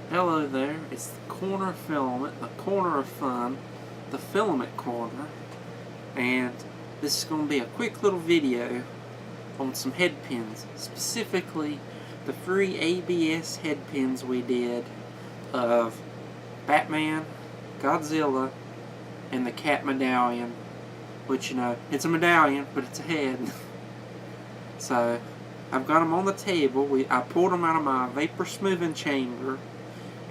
Hello there, it's the corner filament, the corner of fun, the filament corner, and this is going to be a quick little video on some head pins, specifically the free ABS head pins we did of Batman, Godzilla, and the cat medallion, which, you know, it's a medallion, but it's a head. So, I've got them on the table. I pulled them out of my vapor smoothing chamber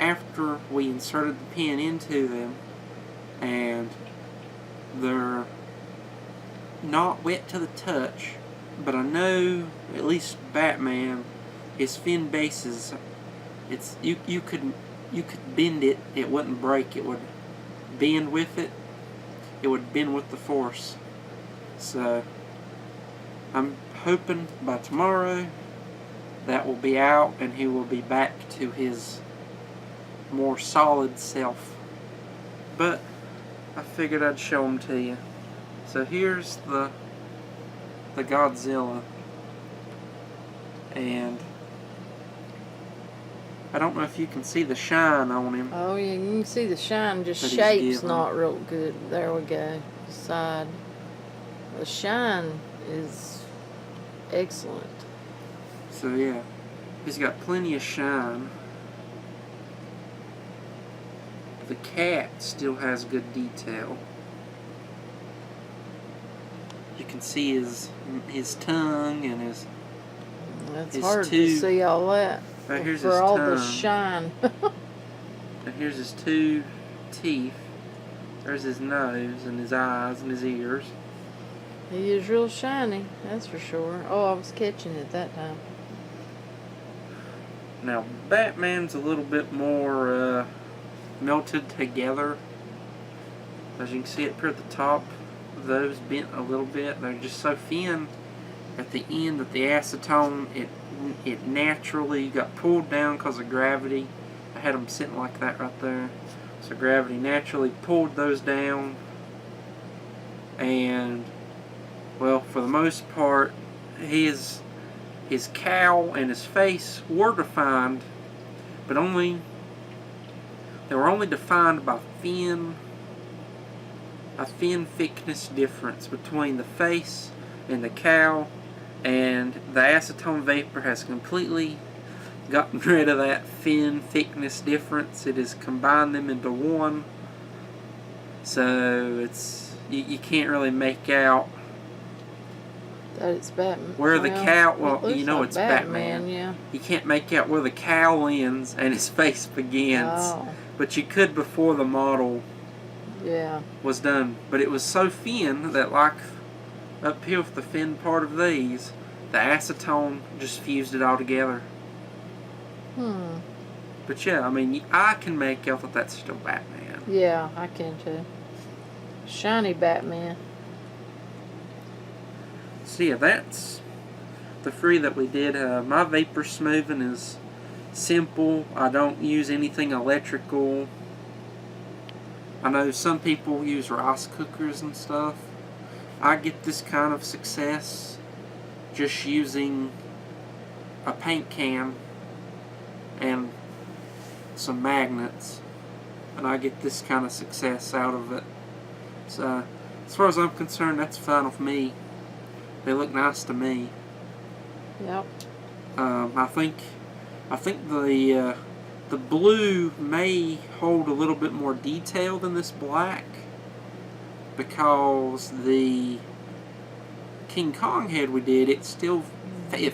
after we inserted the pin into them, and they're not wet to the touch, but I know at least Batman, his fin bases, you could bend it, it wouldn't break, it would bend with it, it would bend with the force. So I'm hoping by tomorrow that will be out and he will be back to his more solid self. But I figured I'd show them to you. So here's the Godzilla, and I don't know if you can see the shine on him. Oh yeah, you can see the shine, just shape's not real good. There we go. The side. The shine is excellent. So yeah, he's got plenty of shine. The cat still has good detail. You can see his tongue and his hard two, to see all that. Right, here's for his all tongue. the shine. And here's his two teeth. There's his nose and his eyes and his ears. He is real shiny, that's for sure. Oh, I was catching it that time. Now, Batman's a little bit more melted together. As you can see up here at the top, those bent a little bit. They're just so thin at the end that the acetone, it naturally got pulled down because of gravity. I had them sitting like that right there. So gravity naturally pulled those down. And, well, for the most part, his cowl and his face were defined, but they were only defined by a thin thickness difference between the face and the cowl, and the acetone vapor has completely gotten rid of that thin thickness difference. It has combined them into one, so it's you can't really make out that it's Batman. Where the cowl, well, you know, like it's Batman. Yeah. You can't make out where the cowl ends and his face begins. Oh. But you could before the model was done. But it was so thin that, like up here with the fin part of these, the acetone just fused it all together. But yeah, I mean, I can make out that that's still Batman. Yeah, I can too. Shiny Batman. So yeah, that's the three that we did. My vapor smoothing is simple. I don't use anything electrical. I know some people use rice cookers and stuff. I get this kind of success just using a paint can and some magnets, and I get this kind of success out of it. So as far as I'm concerned, that's fine with me. They look nice to me. Yep. I think the blue may hold a little bit more detail than this black, because the King Kong head we did, it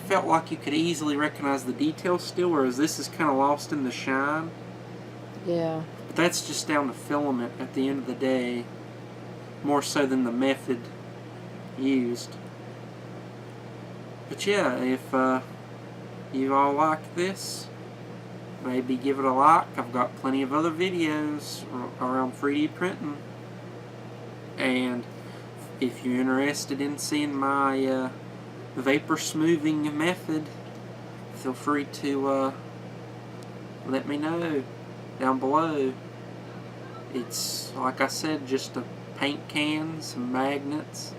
felt like you could easily recognize the details still, whereas this is kind of lost in the shine. Yeah. But that's just down to filament at the end of the day, more so than the method used. But yeah, if you all like this, maybe give it a like. I've got plenty of other videos around 3D printing. And if you're interested in seeing my vapor smoothing method, feel free to let me know down below. It's, like I said, just a paint can, some magnets,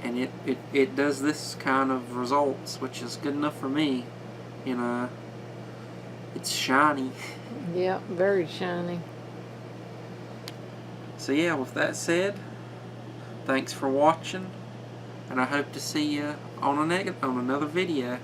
and it does this kind of results, which is good enough for me. You know, It's shiny. Yeah, very shiny. So yeah, with that said, thanks for watching, and I hope to see you on another video.